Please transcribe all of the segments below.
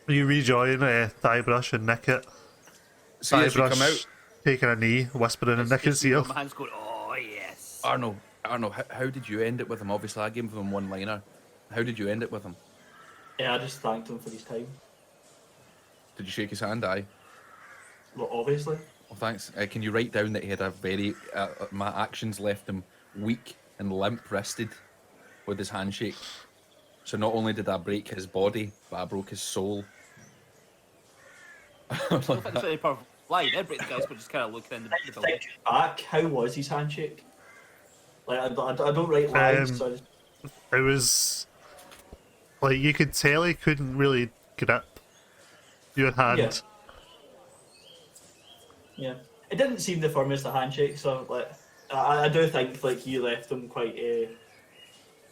You rejoin Thighbrush and Nick it. See, as you come Thighbrush out, taking a knee, whispering in Nick's You ear. know, my hands going, oh yes. Arno, how did you end it with him? Obviously, I gave him one-liner. How did you end it with him? Yeah, I just thanked him for his time. Did you shake his hand? Aye. Well, obviously. Well, thanks. Can you write down that he had a very... my actions left him weak and limp-wristed with his handshake. So not only did I break his body, but I broke his soul. I don't think there's any part of lie. They'd break the guys, but just kind of looking in the building. Thinking back, how was his handshake? Like, I don't write lies, so I just... It was like you could tell he couldn't really grip your hand. Yeah. It didn't seem the firmest of handshake, so like I do think like you left him quite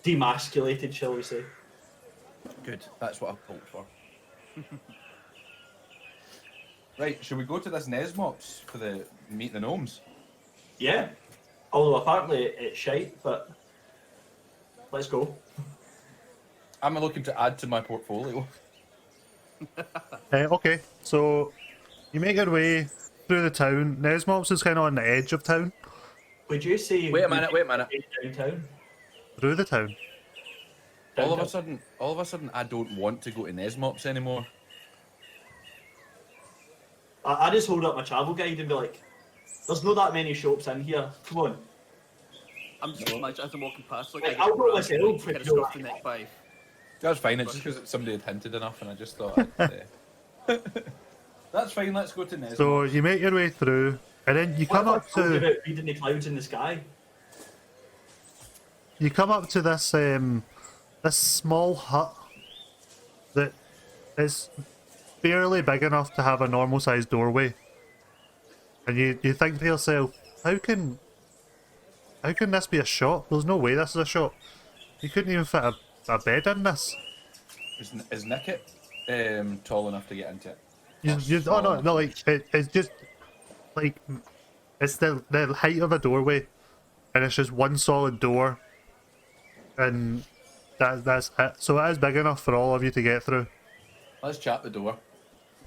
demasculated, shall we say? Good. That's what I've pulled for. Right, should we go to this Nesmops for the meet the gnomes? Yeah. Although apparently it's shite, but let's go. I'm looking to add to my portfolio. Okay, so you make your way through the town. Nesmops is kind of on the edge of town. Would you say? Wait a minute. Downtown. Through the town. All of a sudden, I don't want to go to Nesmops anymore. I just hold up my travel guide and be like, "There's not that many shops in here. Come on." I'm just imagining as I'm walking past, like, Like, I I'll get go myself kind if of you stuff the neck by. That's fine. It's just because somebody had hinted enough, and I just thought. That's fine. Let's go to Nesmops. So you make your way through, and then you come up What to about reading the clouds in the sky? this this small hut that is barely big enough to have a normal sized doorway, and you think to yourself, how can this be a shop? There's no way this is a shop. You couldn't even fit a bed in this. Is Nicket tall enough to get into it? Oh no, like it's just like it's the height of a doorway, and it's just one solid door, and that's it. So it is big enough for all of you to get through. Let's chat the door.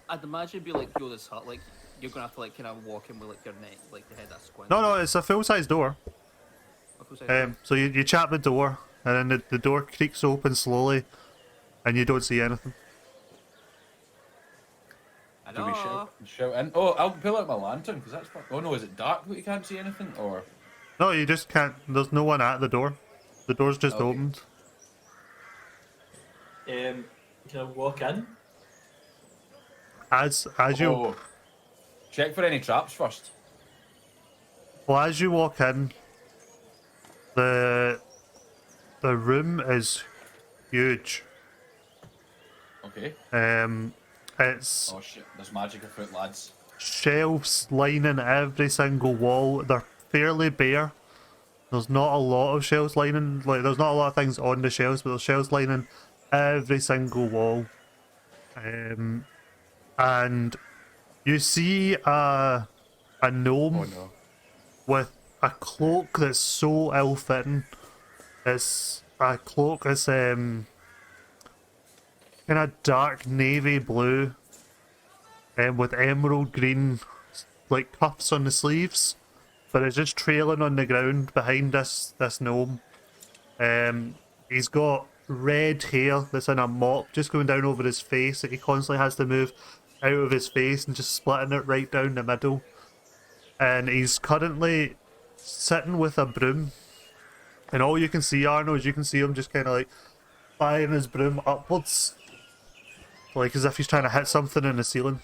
I'd imagine it'd be like, yo, this hut, like, you're gonna have to, like, kind of walk in with, like, your neck, like, the head that's squint. No, it's a full size door. So you chat the door, and then the door creaks open slowly, and you don't see anything. Do we shout in? Oh, I'll pull out my lantern because that's. Oh no, is it dark that you can't see anything, or? No, you just can't. There's no one at the door. The door's just opened. Can I walk in? As you check for any traps first. Well, as you walk in, the room is huge. Okay. It's Oh shit! There's magic afoot, lads. shelves lining every single wall. They're fairly bare. There's not a lot of shelves lining. Like there's not a lot of things on the shelves, but there's shelves lining every single wall. And you see a gnome with a cloak that's so ill-fitting. It's a cloak that's kind of dark navy blue, with emerald green like cuffs on the sleeves, but it's just trailing on the ground behind this gnome. He's got red hair that's in a mop just going down over his face that he constantly has to move out of his face and just splitting it right down the middle. And he's currently sitting with a broom, and all you can see, Arno, is you can see him just kind of like firing his broom upwards, like as if he's trying to hit something in the ceiling.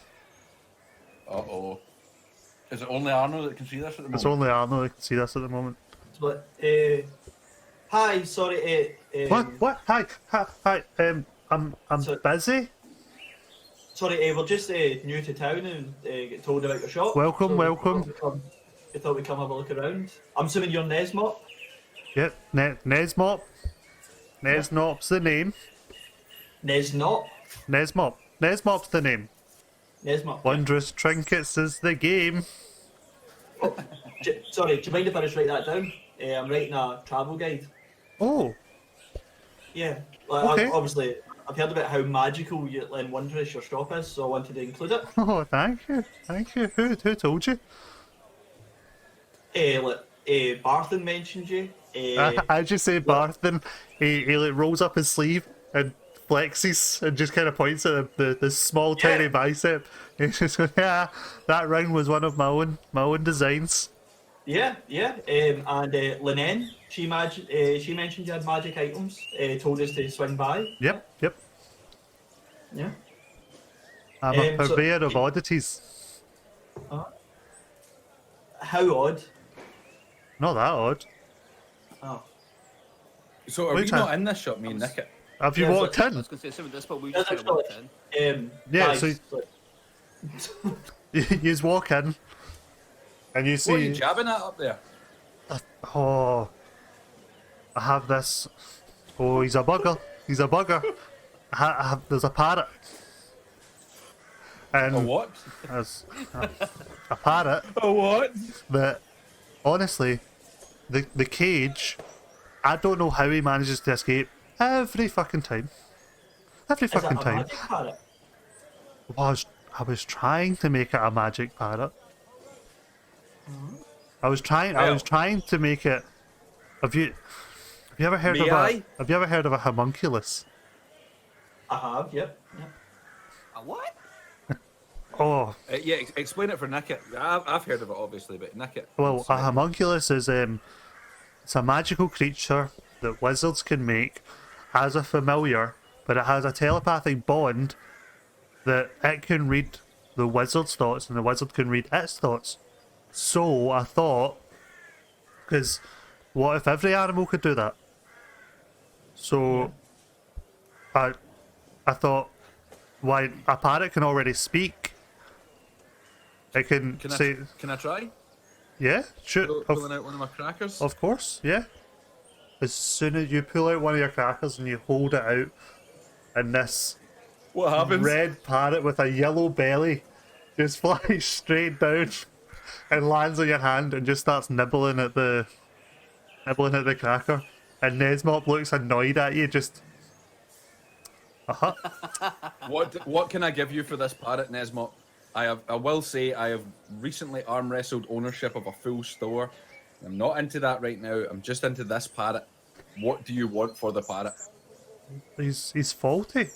Uh-oh. Is it only Arno that can see this at the moment? It's only Arno that can see this at the moment. But, hi, sorry. What? Hi. I'm busy. Sorry, we're just new to town and get told about your shop. Welcome. We thought we'd come have a look around. I'm assuming you're Nesmop? Yep, Nesmop. Nesmop's the name. Nesnop? Nesmop's the name. Nesmop. Wondrous Trinkets is the game. Oh, sorry, do you mind if I just write that down? I'm writing a travel guide. Oh. Yeah, well, Okay. obviously I've heard about how magical and wondrous your shop is, so I wanted to include it. Oh, thank you. Thank you. Who told you? Barthon mentioned you. I just say Barthon. He like rolls up his sleeve and flexes and just kind of points at the small tiny bicep. He's just going, yeah, that round was one of my own designs. Yeah. And Linen, she mentioned you had magic items. Told us to swing by. Yep. Yeah. I'm a So- purveyor of oddities. How odd. Not that odd. Oh. So are Wait we a- not in this shop, me and Nick? Have you Yeah, walked I in? was going to say, some of this, but we Yeah, just kind of walked in. Yeah, Guys, so- like, You just walk in and you What are you see. jabbing at up there? Oh, I have this. Oh, he's a bugger. He's a bugger. There's a parrot. And A what? There's a parrot A what? that, honestly, the cage, I don't know how he manages to escape every fucking time. Every is that fucking a time. magic parrot? I was trying to make it a magic parrot. I was trying to make it. Have you ever heard May of I? Have you ever heard of a homunculus? I have, yep. A what? Oh, Yeah, explain it for Nick. I've heard of it, obviously, but Nick. well, a homunculus is it's a magical creature that wizards can make as a familiar, but it has a telepathic bond that it can read the wizard's thoughts and the wizard can read its thoughts. So I thought, because what if every animal could do that? So I thought, why a parrot can already speak. It can say, Can I try? yeah, sure, Pulling out one of my crackers. of course, yeah. As soon as you pull out one of your crackers and you hold it out, and this What happens? red parrot with a yellow belly just flies straight down and lands on your hand and just starts nibbling at the cracker. And Nesmop looks annoyed at you, just What can I give you for this parrot, Nesmop? I will say I have recently arm wrestled ownership of a full store. I'm not into that right now. I'm just into this parrot. What do you want for the parrot? he's faulty.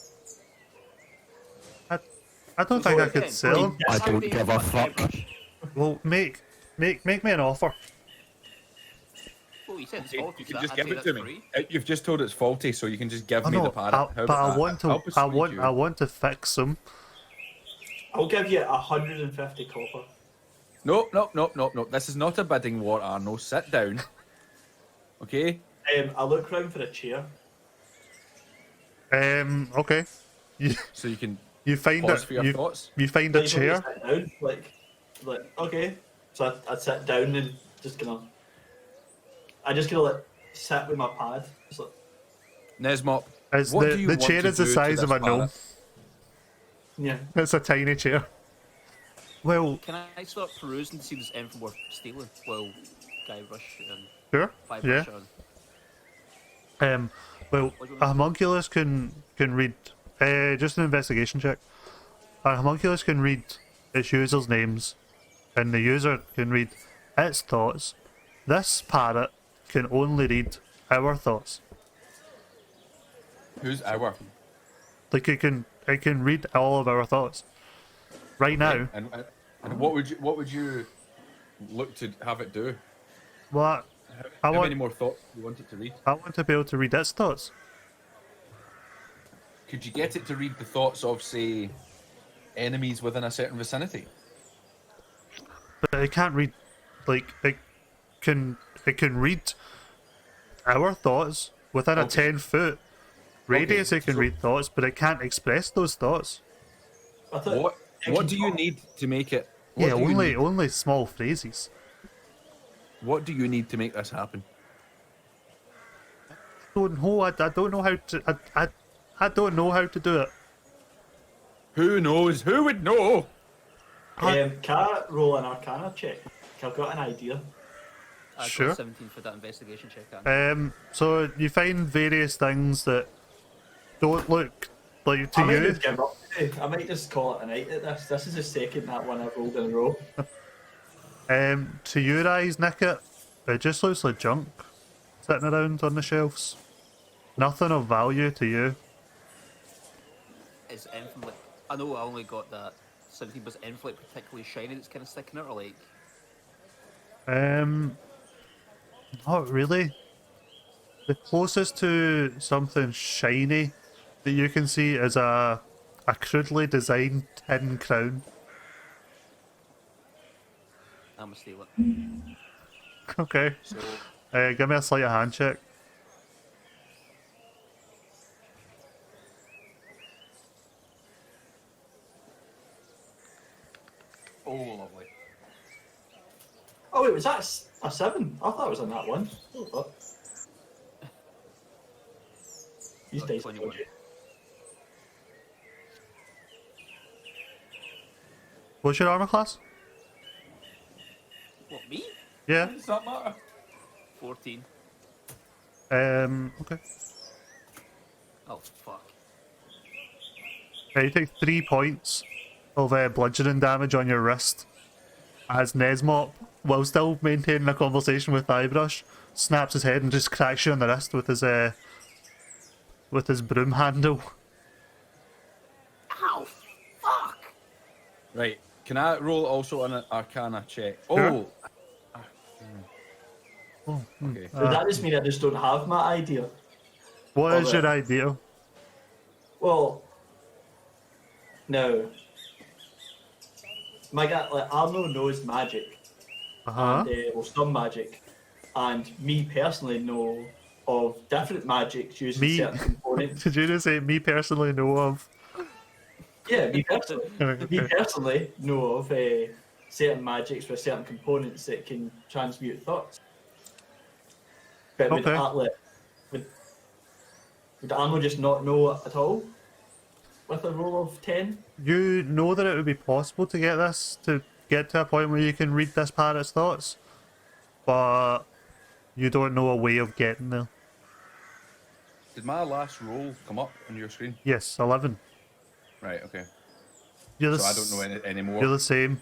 I don't think I could sell him. I don't give a fuck. Well, make me an offer. Oh, you said it's You faulty, can so just I'd give say it to that's me. free. You've just told it's faulty, so you can just give I me know, the parrot. How but I about want that? I'll to. persuade you. I want to fix him. I'll give you 150 copper. No. This is not a bidding war, Arno. Sit down. Okay? I look round for a chair. Okay. So you can You find pause it. for your thoughts. You find a Like, when you chair. sit down, like okay. So I'd sit down and just like sit with my pad. Just like, Nesmop, It's what the do you the want chair to is the do to size of this a gnome. parrot? yeah. It's a tiny chair. Well, Can I start perusing to see if there's anything worth stealing? Well, Guy Rush and sure. Five Yeah. Rush on. Well, a homunculus can read. Just an investigation check. A homunculus can read its user's names, and the user can read its thoughts. This parrot can only read our thoughts. Who's our? Like it can read all of our thoughts. Right now, And what would you look to have it do? well, I How many want more thoughts do you want it to read? I want to be able to read its thoughts. Could you get it to read the thoughts of, say, enemies within a certain vicinity? But it can't read, like it can read our thoughts within a Okay. 10-foot radius. Okay, It can so- read thoughts, but it can't express those thoughts. I thought, What do you need to make it? What Yeah, do you need- only small phrases. What do you need to make this happen? Don't know. I don't know how to. I don't know how to do it. Who knows? Who would know? can I roll an Arcana check? I've got an idea. I Sure. got 17 for that investigation check. Andy. So you find various things that don't look Like, to I might you, just give up today. I might just call it a night at this. This is the second that one I've rolled in a row. to your eyes, Nickit, it just looks like junk sitting around on the shelves. Nothing of value to you. Is anything like? I know I only got that 17, but is anything like particularly shiny that's kind of sticking out, or like? Um, Not really. The closest to something shiny that you can see is a crudely designed tin crown. I'm gonna steal it. Okay. So Give me a sleight of hand check. oh, lovely. Oh wait, was that a 7? I thought it was on that one. Oh, fuck. These Got dice 21. told you. What's your armor class? What, me? Yeah. Does that matter? 14. Okay. Oh fuck. You take 3 points of bludgeoning damage on your wrist as Nesmop, while still maintaining a conversation with Eyebrush, snaps his head and just cracks you on the wrist with his broom handle. Ow! Fuck! Right. Can I roll also on an Arcana check? Sure. Oh. Okay. Does that just mean I just don't have my idea? What Of is it. your idea? Well, no. My guy, like Arno knows magic, Uh-huh. and well, some magic, and me personally know of different magics using Me? certain components. Did you just say me personally know of? Yeah, me personally. Me Okay. personally know of certain magics with certain components that can transmute thoughts. But would, Okay. would Arno just not know it at all? With a roll of 10? You know that it would be possible to get to a point where you can read this parrot's thoughts, but you don't know a way of getting there. Did my last roll come up on your screen? Yes, 11. Right. Okay. You're the So I don't know any anymore. You're the same.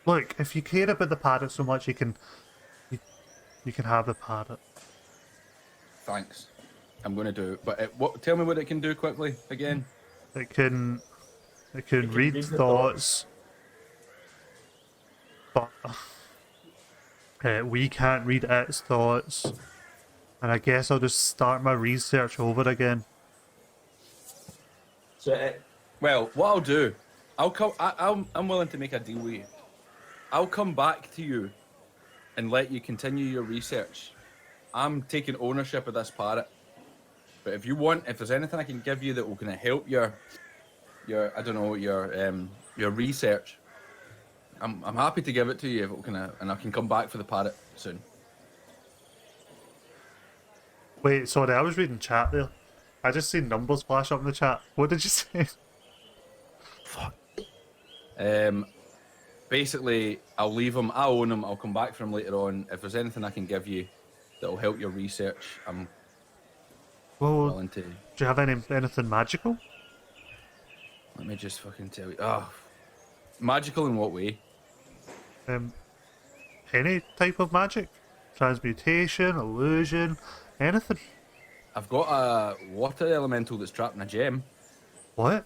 Look, if you care about the parrot so much, you can have the parrot. Thanks. I'm going to do it. But tell me what it can do quickly again. It can can read read the thoughts, but we can't read its thoughts. And I guess I'll just start my research over again. So Well, what I'll do, I'll come. I'm willing to make a deal with you. I'll come back to you and let you continue your research. I'm taking ownership of this parrot. But if there's anything I can give you that will kind of help your I don't know, your research, I'm happy to give it to you if it and I can come back for the parrot soon. Wait, sorry, I was reading chat there. I just seen numbers flash up in the chat. What did you say? Fuck. Basically, I'll leave him. I own him. I'll come back for him later on. If there's anything I can give you that'll help your research, I'm Well, willing to. do you have anything magical? Let me just fucking tell you. Oh, magical in what way? Any type of magic? Transmutation, illusion, anything? I've got a water elemental that's trapped in a gem. What?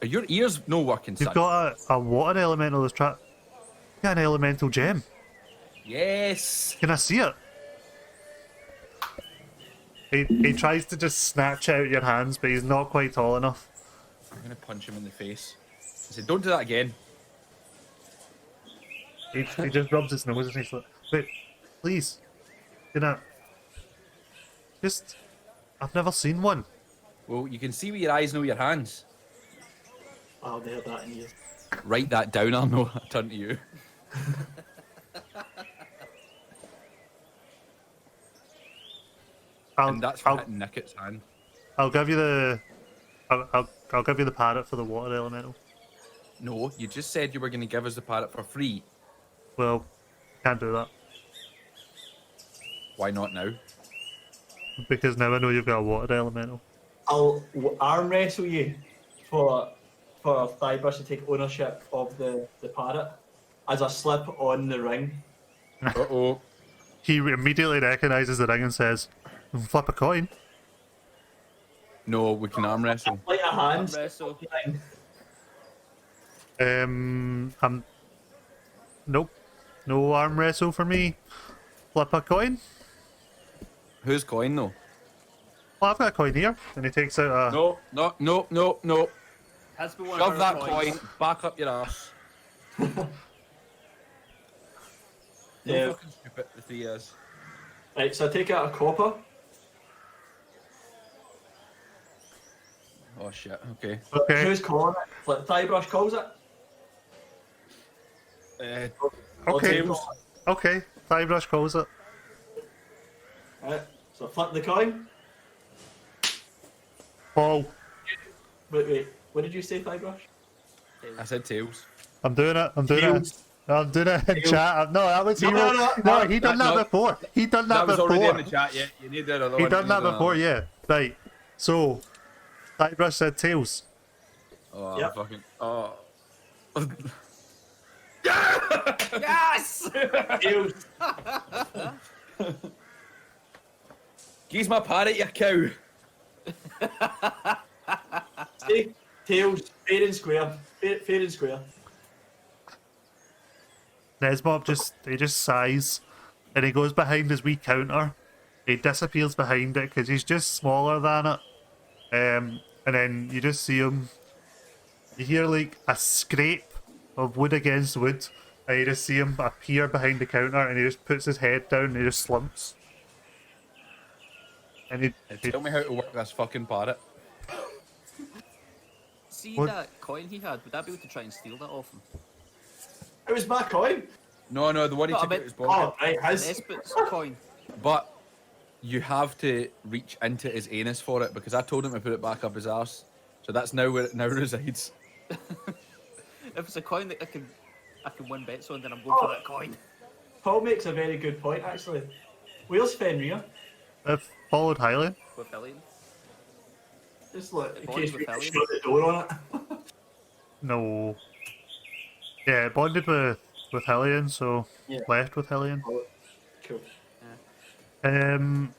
Are your ears no working, son? You've got a water elemental that's trapped. You got an elemental gem. Yes. Can I see it? He tries to just snatch out your hands, but he's not quite tall enough. I'm gonna punch him in the face. I said, "Don't do that again." He just rubs his nose and he's like, "Wait, please, can I? Just, I've never seen one." Well, you can see with your eyes, know your hands. I'll hear that in you. Write that down. I'll know. I turn to you. And that's for hitting Nicket's hand. I'll give you the, I'll give you the parrot for the water elemental. No, you just said you were going to give us the parrot for free. Well, can't do that Why not now? because now I know you've got a water elemental. I'll arm wrestle you for Thybrush to take ownership of the parrot as I slip on the ring. Uh-oh. He immediately recognises the ring and says, "Flip a coin." No, we can arm wrestle. Like a hand. Wrestle. Nope. No arm wrestle for me. Flip a coin. Whose coin though? Well, I've got a coin here, and he takes out a. No. Has been one Shove of that our coin coins. back up your ass. Yeah. No fucking stupid, the three is. Right, so I take out a copper. Oh shit, okay. Okay. Who's calling it? Like Thybrush calls it. Okay. Tails. Okay. Thybrush calls it. Right, so I flip the coin. Paul, Wait. What did you say, Thybrush? I said tails. I'm doing it. I'm doing Tails. it. I'm doing it in Tails. chat. No, that was No, hero. no, He done that no. before. He done that That was already before. in the chat, yeah. You need another one. He done You that need before, another yeah. Right. So, Thybrush said tails. one. Oh, Yep. fucking. Oh. Yes! Tails. Geese my parrot, you cow. See? Tails. Fair and square. Fair and square. Nesmop just sighs, and he goes behind his wee counter. He disappears behind it because he's just smaller than it. And then you just see him. You hear like a scrape of wood against wood, and you just see him appear behind the counter, and he just puts his head down and he just slumps. And he Tell me how to work this fucking parrot. See What? that coin he had? Would I be able to try and steal that off him? It was my coin. No, the one he No, I took out meant- his Oh, pocket. right. Nesbit's coin. But you have to reach into his anus for it because I told him to put it back up his arse. So that's now where it now resides. If it's a coin that I can win bets on, then I'm going for that coin. Paul makes a very good point, actually. Where's Fenrir? I've followed highly. With Hellion. Just like in Bonded case we with can Hellion. shut the door on it. No. Yeah, bonded with Hellion, so Yeah. left with Hellion. Cool. Um,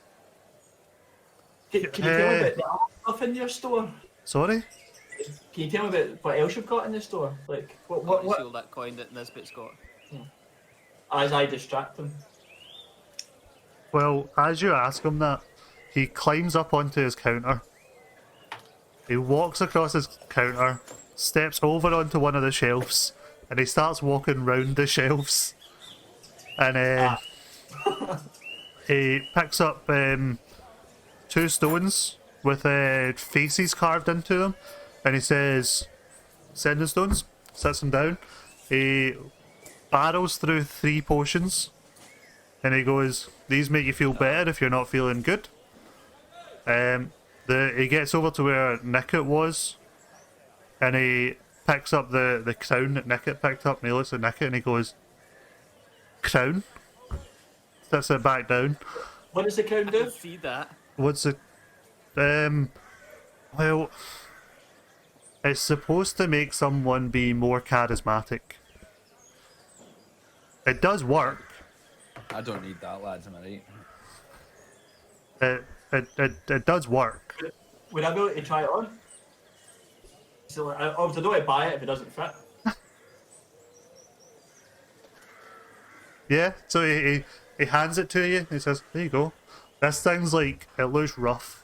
Can you tell me about the other stuff in your store? sorry. Can you tell me about what else you've got in the store? Like what? Steal that coin that Nesbit's got. As I distract him. Well, as you ask him that, he climbs up onto his counter. He walks across his counter, steps over onto one of the shelves, and he starts walking round the shelves. And he picks up 2 stones with faces carved into them, and he says, "Sending stones." Sets them down. He barrels through 3 potions, and he goes, "These make you feel better if you're not feeling good." He gets over to where Nicket was, and he picks up the crown that Nicket picked up, and he looks at Nicket and he goes, "Crown?" Sets it back down. What does the crown I do? can see that. What's it? Well, it's supposed to make someone be more charismatic. It does work. I don't need that, lads, am I right? It does work. Would I be able to try it on? So like, obviously I don't want to buy it if it doesn't fit. Yeah, so he hands it to you. He says, "There you go." This thing's like, it looks rough.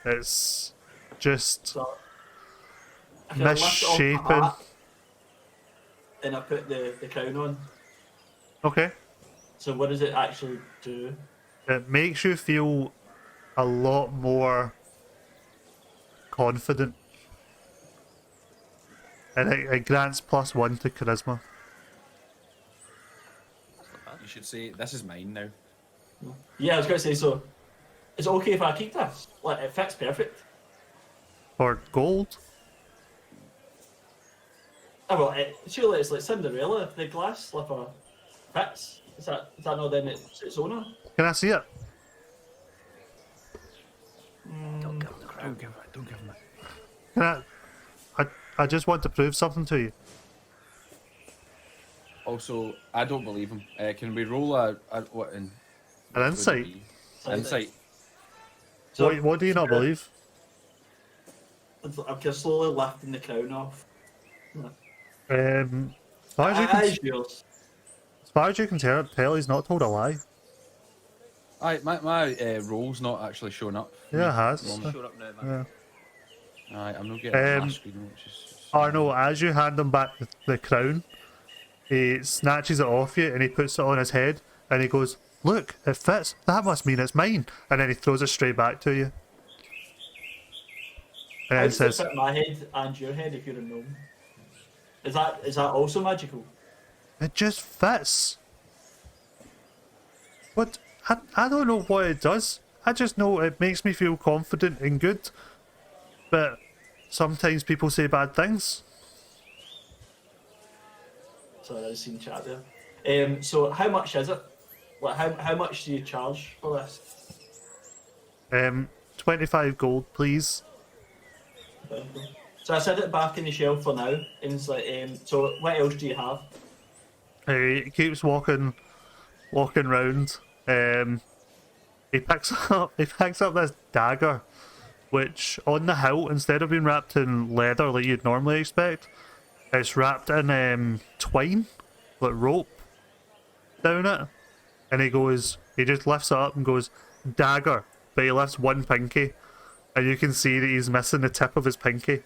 It's just So I can lift it off my misshapen. hat, and I put the crown on. Okay. So what does it actually do? It makes you feel a lot more confident. And it grants +1 to charisma. You should say, this is mine now. Yeah, I was going to say, so is it okay if I keep this? Like, it fits perfect. For gold? Oh, well, surely it's like Cinderella, if the glass slipper fits. Is that not then its owner? Can I see it? Don't give him the Don't give it. Don't give him it. Can I just want to prove something to you. Also, I don't believe him. Can we roll a what in? An what would it insight? be? Insight. So, What do you not believe? I'm just slowly lifting the crown off. As far as you can, As yours. as far as you can tell, he's not told a lie. Aye, my roll's not actually showing up. Yeah, it has. Showed up now, man. Yeah. Aye, I'm not getting my Um, screen, which is. Arno, as you hand him back the crown, he snatches it off you and he puts it on his head and he goes, "Look, it fits. That must mean it's mine." And then he throws it straight back to you. And How then does it says, fit my head and your head if you're a gnome? Is that also magical? "It just fits." What? I don't know what it does. I just know it makes me feel confident and good. But sometimes people say bad things. Sorry, I just seen chat there. So how much is it? Like how much do you charge for this? 25 gold, please. So I set it back in the shelf for now, and it's like, so what else do you have? He keeps walking round. He picks up this dagger, which on the hilt, instead of being wrapped in leather like you'd normally expect, it's wrapped in twine, like rope, down it. And he just lifts it up and goes, "Dagger," but he lifts one pinky, and you can see that he's missing the tip of his pinky.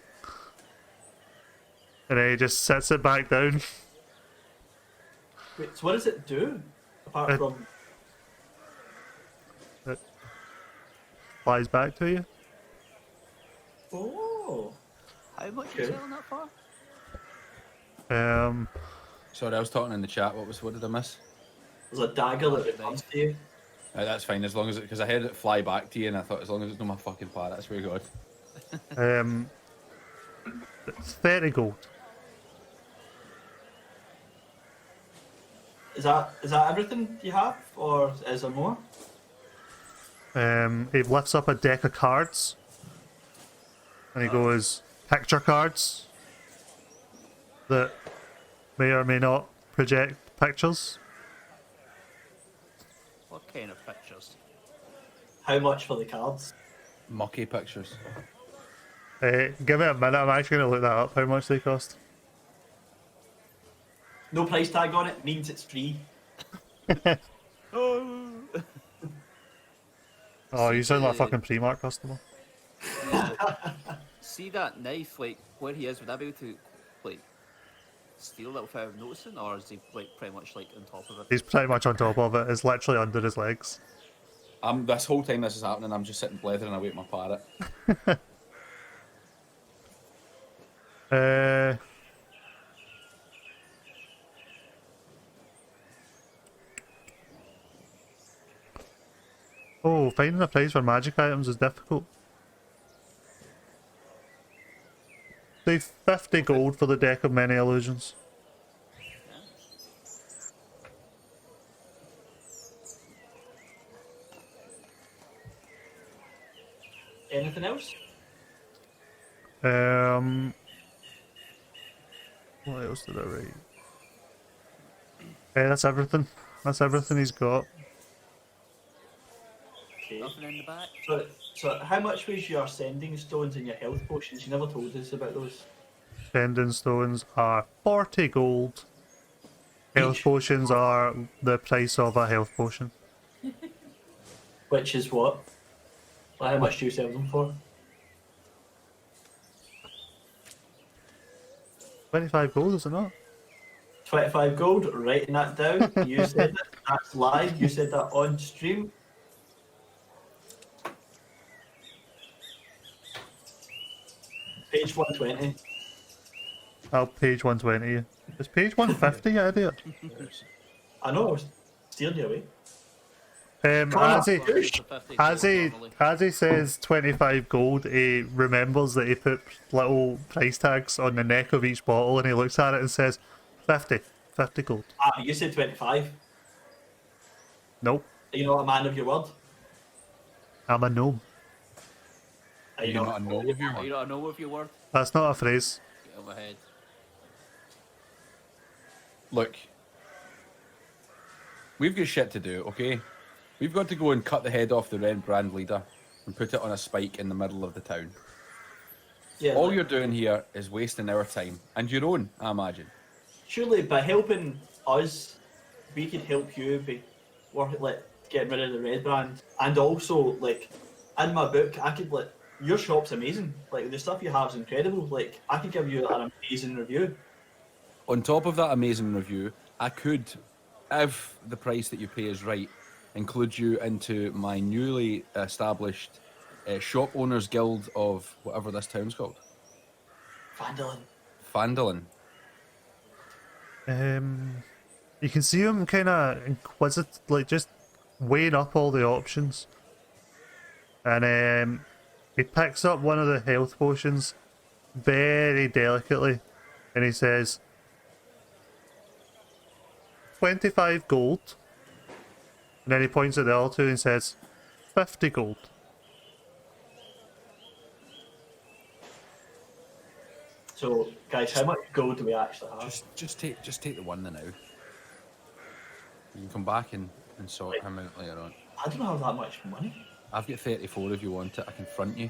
And then he just sets it back down. Wait, so what does it do? Apart It- from Flies back to you. oh, How much are you Okay. selling that for? Sorry, I was talking in the chat. What did I miss? there's a dagger that returns to you. That's fine as long as because I heard it fly back to you, and I thought as long as it's not my fucking parrot, I swear to God. It's 30 gold. Is that everything you have, or is there more? He lifts up a deck of cards, and he goes, "Picture cards that may or may not project pictures." What kind of pictures? How much for the cards? Mucky pictures. Give me a minute, I'm actually going to look that up, how much they cost. No price tag on it means it's free. Oh, you sound like a fucking Primark customer. See that knife, like where he is? Would I be able to like steal that without noticing, or is he like pretty much like on top of it? He's pretty much on top of it, it's literally under his legs. This whole time this is happening, I'm just sitting blethering away at my parrot. Oh, finding a price for magic items is difficult. Say 50 gold for the deck of many illusions. Anything else? What else did I write? That's everything. That's everything he's got. Okay. Nothing in the back. So how much was your sending stones and your health potions? You never told us about those. Sending stones are 40 gold. Health Each? potions are the price of a health potion. Which is what? Like, how much do you sell them for? 25 gold, is it not? 25 gold, writing that down. You said it. That's live. You said that on stream. Page 120. I'll page 120. It's page 150, you idiot. I know, I was steering you away. As he, For 50 as gold he, normally. as he says 25 gold, he remembers that he put little price tags on the neck of each bottle and he looks at it and says, 50 gold. Ah, you said 25. Nope, Are you not a man of your word? I'm a gnome. Are you not a gnome of Are your you not a know of your word? That's not a phrase. Get out of my head. Look, we've got shit to do, okay? We've got to go and cut the head off the Red Brand leader and put it on a spike in the middle of the town. Yeah, All like, you're doing here is wasting our time and your own, I imagine. surely by helping us, we could help you by getting rid of the red brand. And also, like, in my book, I could your shop's amazing. Like the stuff you have is incredible. Like I could give you an amazing review. On top of that amazing review, I could, if the price that you pay is right, include you into my newly established shop owners guild of whatever this town's called. Vandalin. Fandolin. You can see him kind of inquisitive, like just weighing up all the options, and he picks up one of the health potions very delicately, and he says, 25 gold. And then he points at the other two and says, 50 gold. So, guys, how much gold do we actually have? Just take the one now. You can come back and sort him out later on. I don't have that much money. I've got 34 if you want it. I can front you.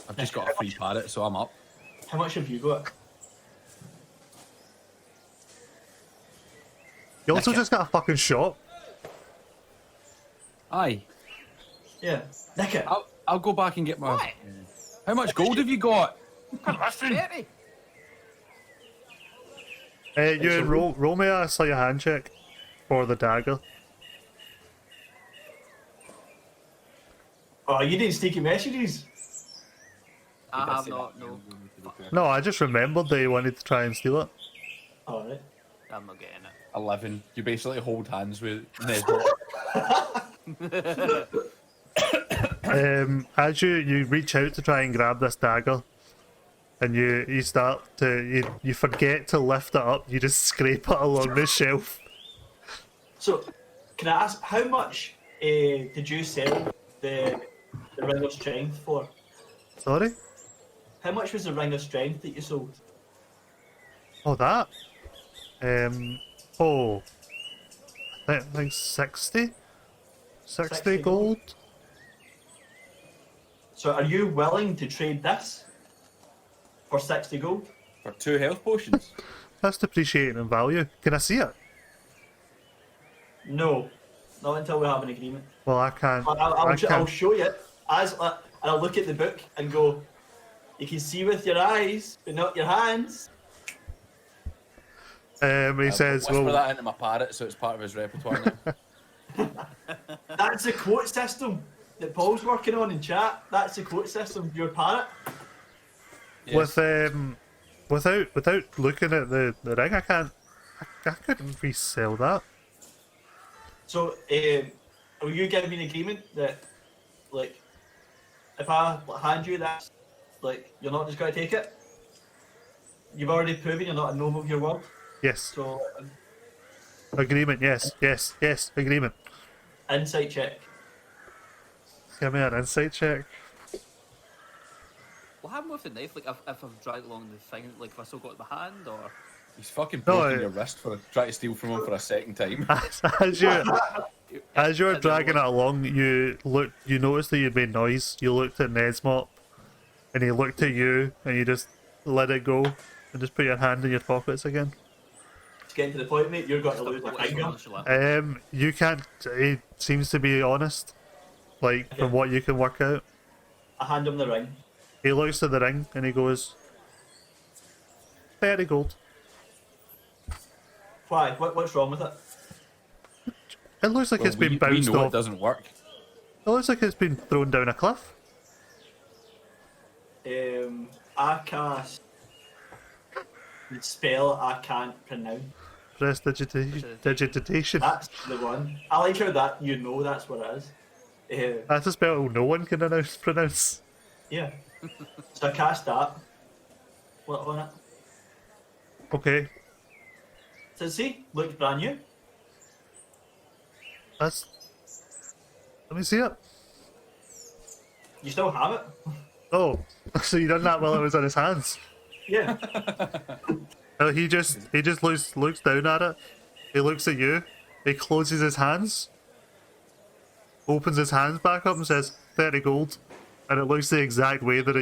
I've just got a free parrot, so I'm up. How much have you got? You also Nick it. just got a fucking shop. Aye. Yeah. Nick it. I'll go back and get my... What? How much gold have you got? 30. You roll me a sleight of hand check for the dagger. Oh, you didn't sneaky messages. I have not, no. No, I just remembered that you wanted to try and steal it. Alright. I'm not getting it. 11. You basically hold hands with Nesmops. As you reach out to try and grab this dagger, and you start to you forget to lift it up. You just scrape it along the shelf. So, can I ask, how much did you sell the ring of strength for? Sorry. How much was the ring of strength that you sold? Oh, that. Oh. I think 60? 60 60 gold? So, are you willing to trade this for 60 gold? For 2 health potions. That's depreciating in value. Can I see it? No, not until we have an agreement. Well, I can't. I'll can't. show you and I'll look at the book and go. You can see with your eyes, but not your hands. He says, Whisper well, that into my parrot so it's part of his repertoire now. That's the quote system that Paul's working on in chat. That's the quote system. Your parrot. Yes. without looking at the ring, I couldn't resell that. So, will you give me an agreement that, like, if I hand you that, like, you're not just going to take it? You've already proven you're not a gnome of your word. Yes. So, Agreement, yes, agreement. insight check. Give me an insight check. What happened with the knife? Like, if I've dragged along the thing, like, if I still got it in my hand, or... He's fucking No, broken your wrist for trying to steal from him for a second time. As you were dragging it along, you noticed that you'd made noise. You looked at Nesmop, and he looked at you, and you just let it go, and just put your hand in your pockets again. It's getting to the point, mate. You're going to lose a finger. You can't. He seems to be honest, like from what you can work out. I hand him the ring. He looks at the ring and he goes, 30 gold. Why? What's wrong with it? It looks like it's been we bounced know off. it doesn't work. It looks like it's been thrown down a cliff. I cast the spell I can't pronounce. Press digitation. That's the one. I like how that you know that's what it is. That's a spell no one can pronounce. Yeah. So I cast that. What on it? Okay, So see, looks brand new. that's. Let me see it. You still have it? Oh, so you done that while it was in his hands? Yeah. No, he just looks down at it. He looks at you. He closes his hands, opens his hands back up, and says 30 gold. And it looks the exact way that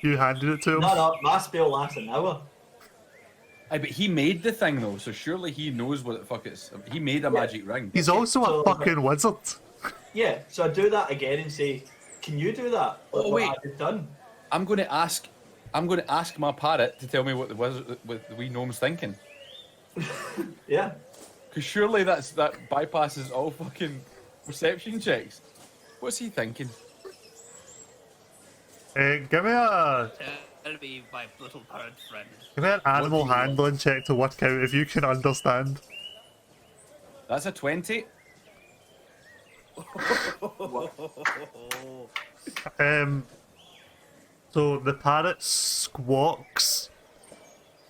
you handed it to him. No, my spell lasts an hour. Aye, but he made the thing though, so surely he knows what the fuck it's. He made a magic ring. He's also So- a fucking wizard. Yeah, so I do that again and say, can you do that? Oh, What wait. I just done. I'm going to ask my parrot to tell me what the wizard, what the wee gnome's thinking. Yeah. Because surely that bypasses all fucking perception checks. What's he thinking? Give me a Tell me, my little parrot friend. give me an animal do you want? handling check to work out if you can understand. That's a 20. So the parrot squawks.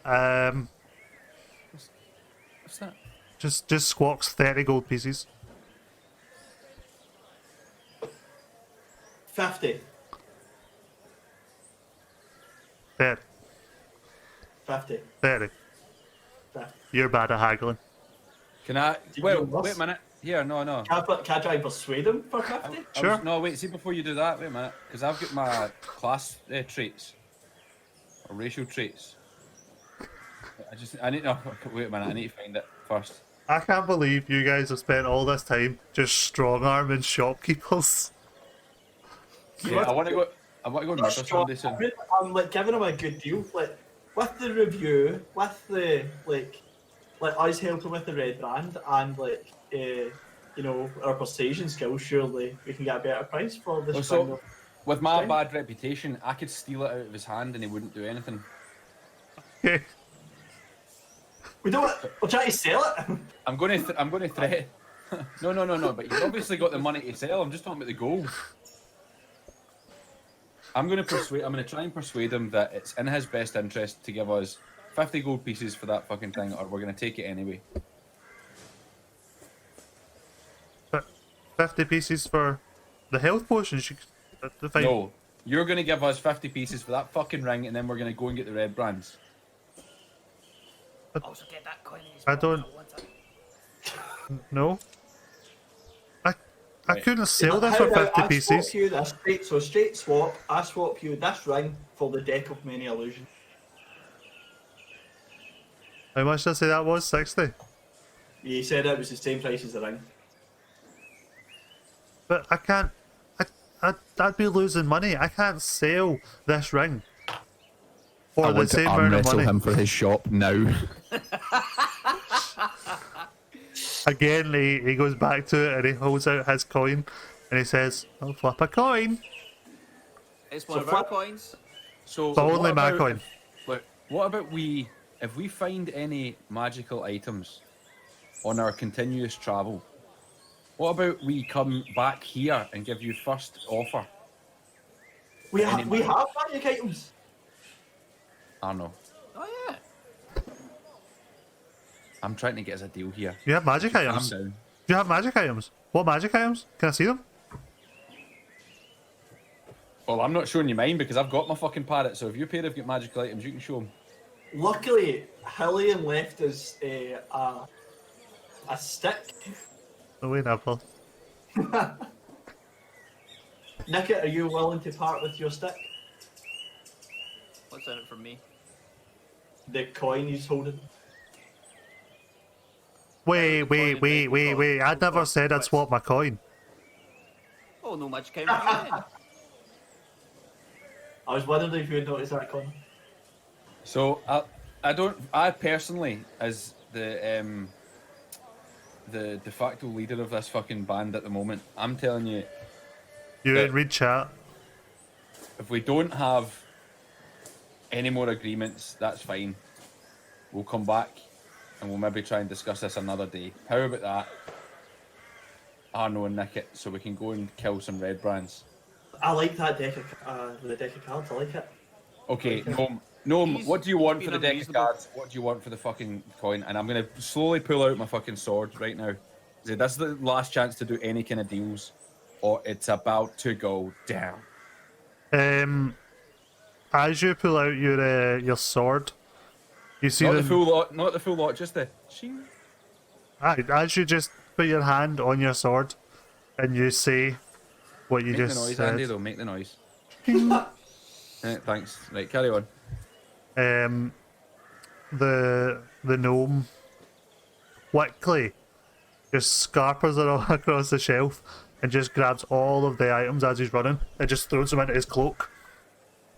What's that? Just squawks 30 gold pieces. 50. 30. 50. 30. 50. You're bad at haggling. Can I? Did Well, you miss? wait a minute. Here, no. Can I try and persuade him for 50? Sure. No, wait. See, before you do that, wait a minute, because I've got my class traits or racial traits. I need. No, wait a minute. I need to find it first. I can't believe you guys have spent all this time just strong arming shopkeepers. Yeah, I want to go. I want to go and murder somebody soon. I'm like giving him a good deal, like with the review, with the like us helping with the red brand, and you know, our persuasion skills. Surely we can get a better price for this. So, thing. with my Okay. bad reputation, I could steal it out of his hand and he wouldn't do anything. Okay. We don't. We're trying to sell it. I'm going to threat. No. But you've obviously got the money to sell. I'm just talking about the gold. I'm going to try and persuade him that it's in his best interest to give us 50 gold pieces for that fucking thing, or we're going to take it anyway. 50 pieces for the health potions. The fine. No, you're going to give us 50 pieces for that fucking ring, and then we're going to go and get the red brands. Also get that coin in his I pocket, don't- want it. No. I Right. couldn't sell this How for about 50 I pieces. swap you this straight swap. I swap you this ring for the deck of many illusions. How much did I say that was? 60? You said it was the same price as the ring. But I can't. I'd be losing money. I can't sell this ring for the same amount of money. for his shop now. Again, he goes back to it and he holds out his coin and he says, "I'll flip a coin." It's one So of our flip- coins. So But only what my about coin. Look, what about if we find any magical items on our continuous travel? What about we come back here and give you first offer? We Any have magic items. Arno, Oh yeah. I'm trying to get us a deal here. You have magic Calm items. down. You have magic items. What magic items? Can I see them? Well, I'm not showing you mine because I've got my fucking parrot. So if you pair have got magical items, you can show them. Luckily, Hillian left us a stick. No way, never. Nickit, are you willing to part with your stick? What's in it for me? The coin he's holding. Wait. I never said I'd swap my coin. Oh, no magic item for you then. I was wondering if you would notice that, Connor. So I personally, as the de facto leader of this fucking band at the moment, I'm telling you, You Yeah. didn't read chat. if we don't have any more agreements, that's fine. We'll come back and we'll maybe try and discuss this another day. How about that? Arno and Nickit, so we can go and kill some red brands. I like that deck the deck of cards. I like it. Okay, Gnome, He's what do you want for the being deck of unreasonable. cards? What do you want for the fucking coin? And I'm going to slowly pull out my fucking sword right now. This is the last chance to do any kind of deals, or it's about to go down. As you pull out your sword, you see Not the them. full lot, not the full lot, just the shing. Aye, as you just put your hand on your sword, and you say what you Make the just noise, said. Andy, though, make the noise. Thanks. Right, carry on. Um, the gnome quickly just scarpers it all across the shelf and just grabs all of the items as he's running and just throws them into his cloak.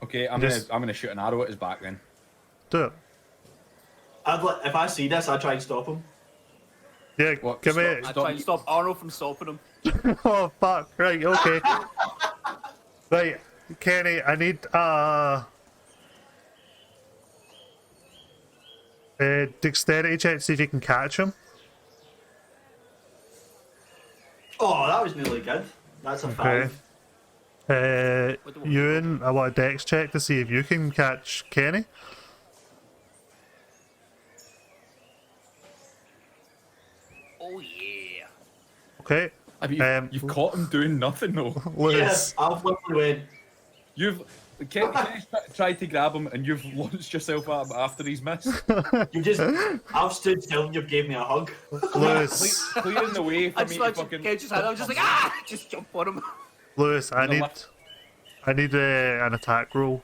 Okay, I'm Just- gonna shoot an arrow at his back then. Do it. If I see this, I try and stop him. Yeah, What, give me. I try and stop Arnold from stopping him. Oh fuck! Right, okay. Right, Kenny, I need dexterity check to see if you can catch him. Oh, that was nearly good. That's a Okay. 5. Ewan, I want a dex check to see if you can catch Kenny. Oh yeah. Okay. Have you, you've caught him doing nothing though. Lewis. Yeah, I've literally went. You've Kenny's tried to grab him and you've launched yourself at him after he's missed. I've stood still and you've gave me a hug. Lewis. Clearing the way I for me just to watched fucking. Ken just had. I was just like just jump on him. Lewis, I No, need what? an attack roll.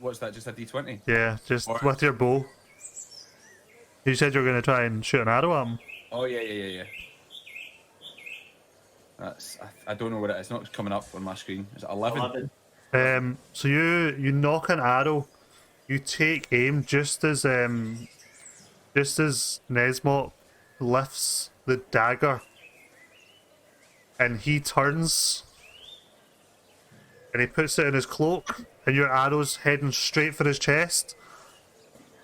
What's that? Just a D20? Yeah, just Alright. with your bow. You said you were going to try and shoot an arrow at him. Oh yeah. That's I don't know what it is. It's not coming up on my screen. Is it 11? 11. So you knock an arrow, you take aim just as Nesmop lifts the dagger, and he turns, and he puts it in his cloak, and your arrow's heading straight for his chest,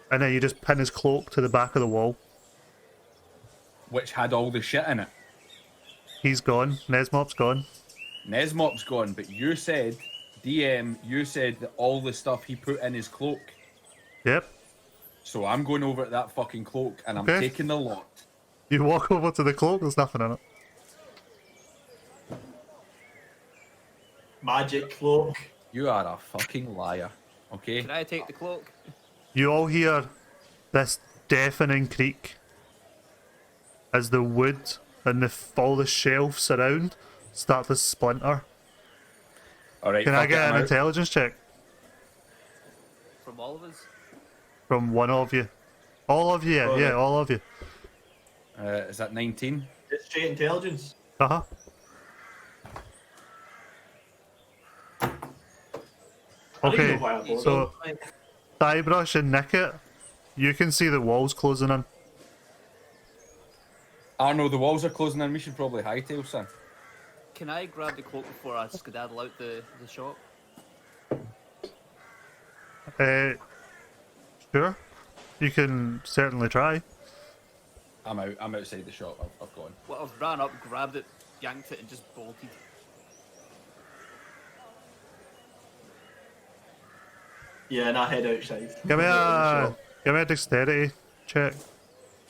and then you just pin his cloak to the back of the wall. Which had all the shit in it. He's gone. Nesmop's gone. Nesmop's gone, but you said, DM, you said that all the stuff he put in his cloak. Yep. So I'm going over at that fucking cloak and I'm Okay. taking the lot. You walk over to the cloak. There's nothing in it. Magic cloak. You are a fucking liar. Okay? Can I take the cloak? You all hear this deafening creak as the wood and all the shelves around start to splinter. Alright, Can I fuck it, get I'm an out. intelligence check From all of us? from one of you? All of you, yeah, Oh, yeah, yeah. all of you. Is that 19? It's straight intelligence. Uh-huh. I don't even Okay, know why I bothered. so Guybrush and Nicket, you can see the walls closing in. Arno, the walls are closing in. We should probably hightail, son. Can I grab the cloak before I skedaddle out the shop? Sure. You can certainly try. I'm out. I'm outside the shop. I've gone. Well, I've ran up, grabbed it, yanked it, and just bolted. Yeah, and I head outside. Give me Shop. give me a dexterity check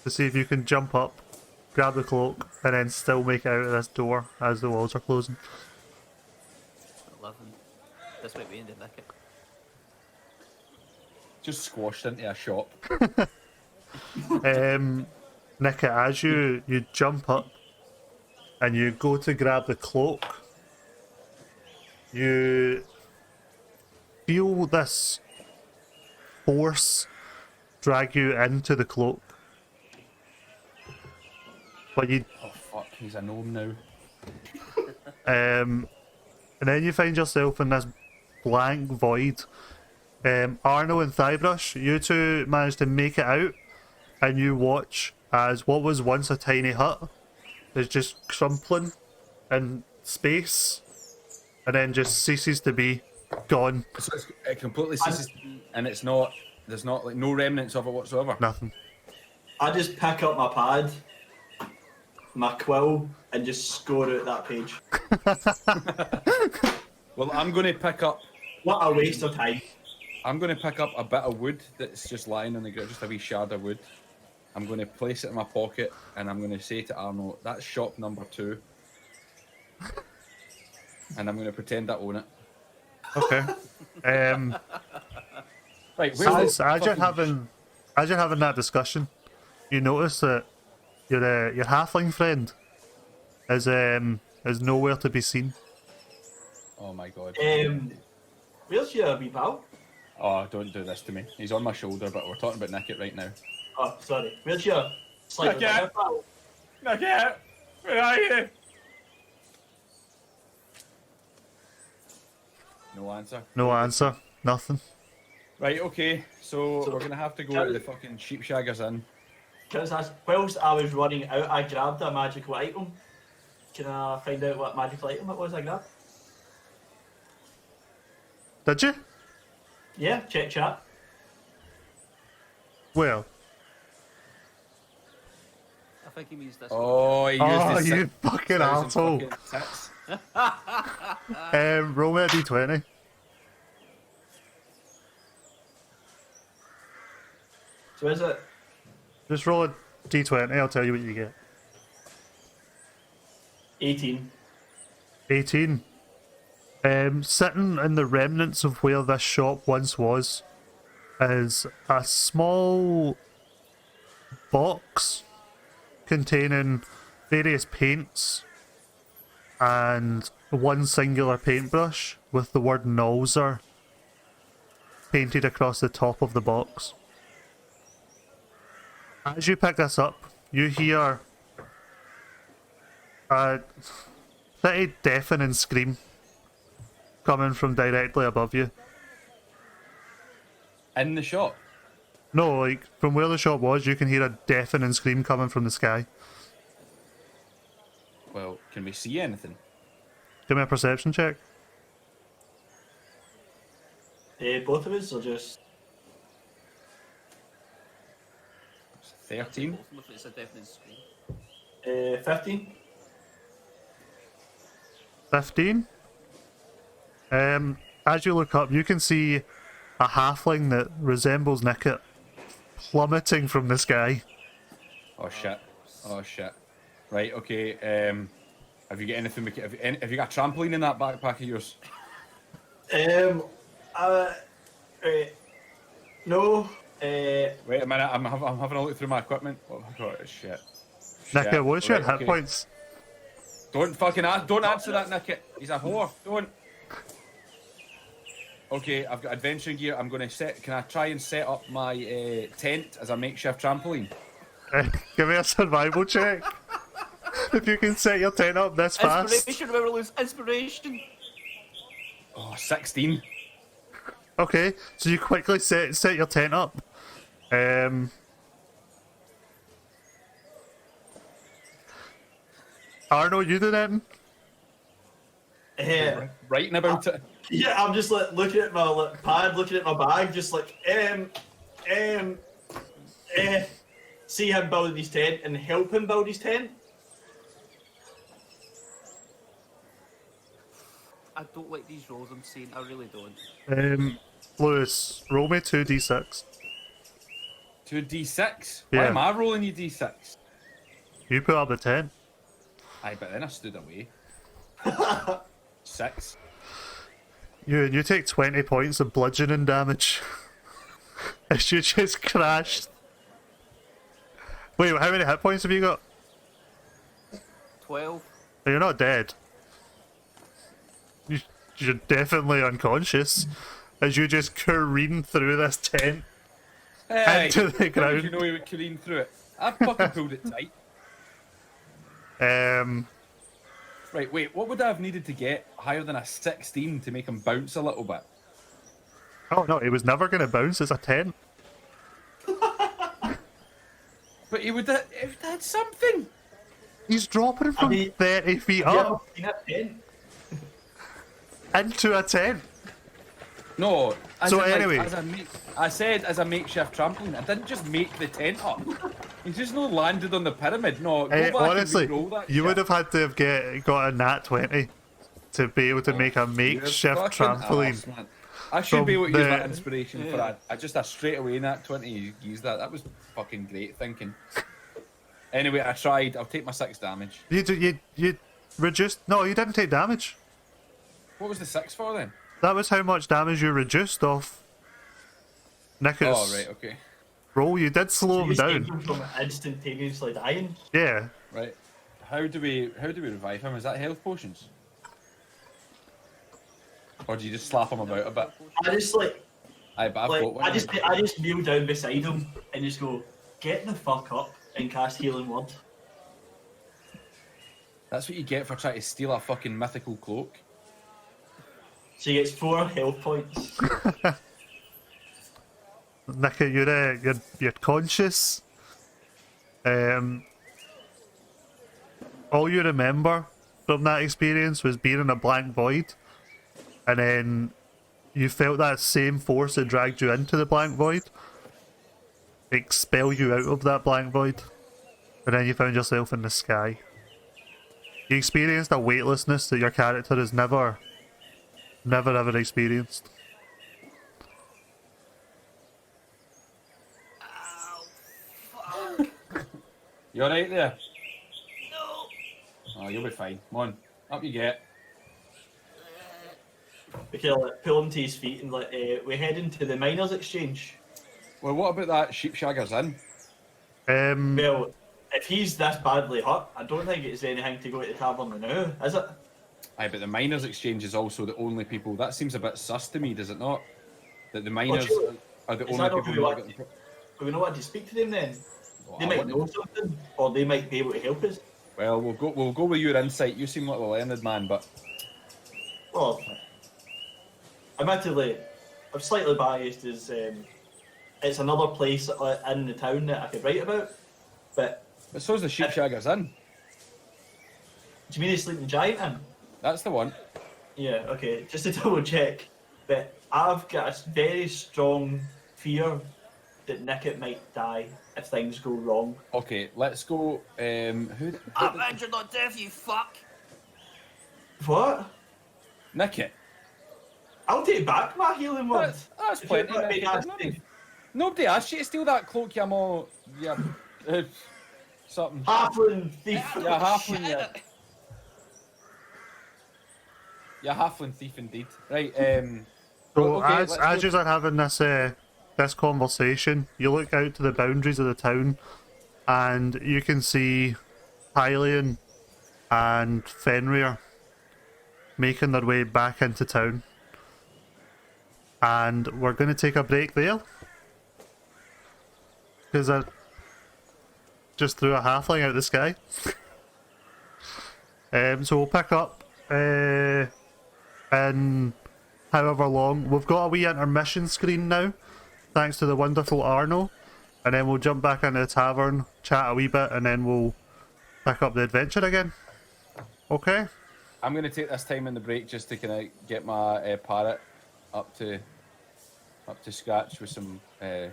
to see if you can jump up, grab the cloak, and then still make it out of this door as the walls are closing. 11. This might be in the nicket. Just squashed into a shop. Nicket, as you jump up and you go to grab the cloak, you feel this force drag you into the cloak. But you Oh fuck, he's a gnome now. and then you find yourself in this blank void. Arno and Thybrush, you two manage to make it out, and you watch as what was once a tiny hut is just crumpling in space, and then just ceases to be, gone, So it completely ceases, and it's not. There's not like no remnants of it whatsoever. nothing. I just pick up my pad, my quill, and just score out that page. Well, I'm going to pick up. What a waste of time. I'm going to pick up a bit of wood that's just lying on the ground, just a wee shard of wood. I'm going to place it in my pocket, and I'm going to say to Arno, "That's shop number 2," and I'm going to pretend I own it. Okay. Right, So where's the as you're fucking having that discussion, you notice that your halfling friend is nowhere to be seen. Oh my god. Where's your wee pal? Oh, don't do this to me. He's on my shoulder, but we're talking about Nickit right now. Oh, sorry. Where's your slightly Okay. bigger pal? Nickit! Where are you? No answer. No answer. Nothing. Right, okay. So we're gonna have to go to the fucking sheep shaggers inn. Can I just ask, whilst I was running out, I grabbed a magical item. Can I find out what magical item it was I grabbed? Did you? Yeah, check chat. Well. I think he means this. Oh, he used Oh, his you fucking 6,000 asshole. fucking tits. Roll me a d20. So is it? Just roll a d20. I'll tell you what you get. 18. 18. Sitting in the remnants of where this shop once was is a small box containing various paints and one singular paintbrush with the word Nolzer painted across the top of the box. As you pick this up, you hear a pretty deafening scream coming from directly above you. In the shop. No, like, from where the shop was, you can hear a deafening scream coming from the sky. Well, can we see anything? Give me a perception check. Both of us, or just... 13. Ultimately, it's a deafening scream. 15. 15. As you look up, you can see a halfling that resembles Nickit plummeting from the sky. Oh shit. Oh shit. Right, okay. Have you got anything? Have you got a trampoline in that backpack of yours? No. Wait a minute. I'm having a look through my equipment. Oh my god, shit. Nickit, Shit. what's your Right, hit okay. points? Don't fucking don't answer that, Nickit. He's a whore. Don't. Okay, I've got adventuring gear. I'm gonna set. Can I try and set up my tent as a makeshift trampoline? Give me a survival check. If you can set your tent up this fast. Inspiration, remember to lose inspiration. Oh, 16. Okay, so you quickly set your tent up. Arno, you do that? Writing about it. Yeah, I'm just like looking at my pad, looking at my bag, just like see him build his tent and help him build his tent. I don't like these rolls I'm seeing. I really don't. Lewis, roll me 2d6. 2d6. Yeah. Why am I rolling you d6? You put up the tent. Aye, but then I stood away. 6. You take 20 points of bludgeoning damage. As you just crashed. Wait, how many hit points have you got? 12. You're not dead. You're definitely unconscious. As you just careen through this tent Hey, into the how did ground. you know he would careen through it? I fucking pulled it tight. Right, wait, what would I have needed to get higher than a 16 to make him bounce a little bit? Oh no, it was never going to bounce. It's a tent. But he would have had something. He's dropping from 30 feet up into a tent. No. So anyway. I said as a makeshift trampoline. I didn't just make the tent up. He's just not landed on the pyramid. No, go back Honestly, and re-roll that you shit. would have had to have got a nat 20 to be able to make a You're makeshift fucking trampoline. arse, man. I should from be able to use the- that inspiration for that. I just a straight away nat 20 use that. That was fucking great thinking. Anyway, I tried. I'll take my 6 damage. You reduced. No, you didn't take damage. What was the 6 for then? That was how much damage you reduced off Nicket's Oh, right, okay. roll. You did slow him You saved down. him from instantaneously dying. Yeah. Right. How do we revive him? Is that health potions? Or do you just slap him about a bit? I just like, Aye, but I've got one. I just kneel down beside him and just go, get the fuck up and cast healing word. That's what you get for trying to steal a fucking mythical cloak. So he gets 4 health points. Nicket, you're conscious. All you remember from that experience was being in a blank void, and then you felt that same force that dragged you into the blank void expel you out of that blank void, and then you found yourself in the sky. You experienced a weightlessness that your character has never ever experienced. Ow. Fuck. You alright there? No. Oh, you'll be fine. Come on. Up you get. We can like, pull him to his feet and like, we head into the miners' exchange. Well, what about that sheepshagger's inn? Well, if he's this badly hurt, I don't think it's anything to go to the tavern now, is it? Aye, but the miners' exchange is also the only people. That seems a bit sus to me, does it not? That the miners sure. are the Is only that not people who who we are want? getting. Do we not want to speak to them then? Well, They I might want know to- something, or they might be able to help us. Well, we'll go with your insight. You seem like a learned man, but Well, admittedly, I'm slightly biased as it's another place in the town that I could write about. But so's the sheepshagger's inn. do you mean the Sleeping Giant in? That's the one. Yeah, okay, just to double check. But I've got a very strong fear that Nicket might die if things go wrong. Okay, let's go. Who? I'm injured, not deaf, you fuck. What? Nicket. I'll take back my healing word. That's If plenty. you're not Nicket. being There's nasty. nobody asked you to steal that cloak, you more. Yeah. Something. Halfling thief. Yeah, halfling. Shit. Yeah, halfling thief indeed. Right. So okay, as let's you are having this conversation, you look out to the boundaries of the town, and you can see Hylian and Fenrir making their way back into town. And we're going to take a break there, because I just threw a halfling out of the sky. So we'll pick up in however long. We've got a wee intermission screen now, thanks to the wonderful Arno, and then we'll jump back into the tavern, chat a wee bit, and then we'll pick up the adventure again. Okay? I'm going to take this time in the break just to kind of get my parrot up to scratch with some. Oh,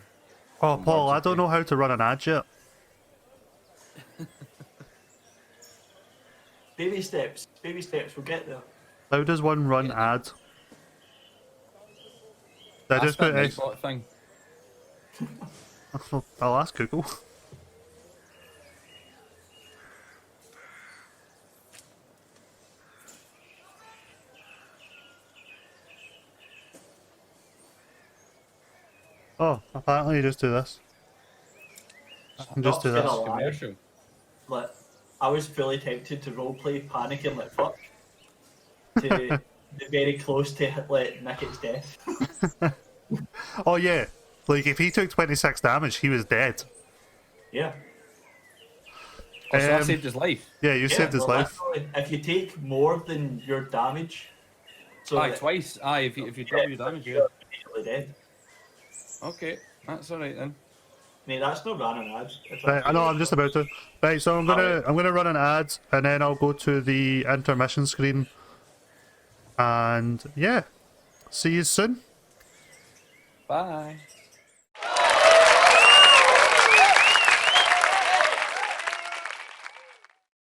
Paul, I don't know how to run an ad yet. Baby steps, we'll get there. How does one run ad? Did I That's just put that X? Nightbot thing. I'll ask Google. Oh, apparently you just do this. I can just do Not this. gonna lie. Commercial. Like, I was fully tempted to roleplay panicking like fuck to the very close to like Nicket's death. Oh yeah, like if he took 26 damage, he was dead. Yeah. Oh, so I Um, saved his life. Yeah, you saved his well, life. literally, if you take more than your damage, so Aye, that twice. Aye, if you double your damage, yeah. you're immediately dead. Okay, that's all right then. Mate, that's not running ad. Right, I know. I'm just about to. Right, so I'm gonna run an ad, and then I'll go to the intermission screen. And yeah, see you soon. Bye.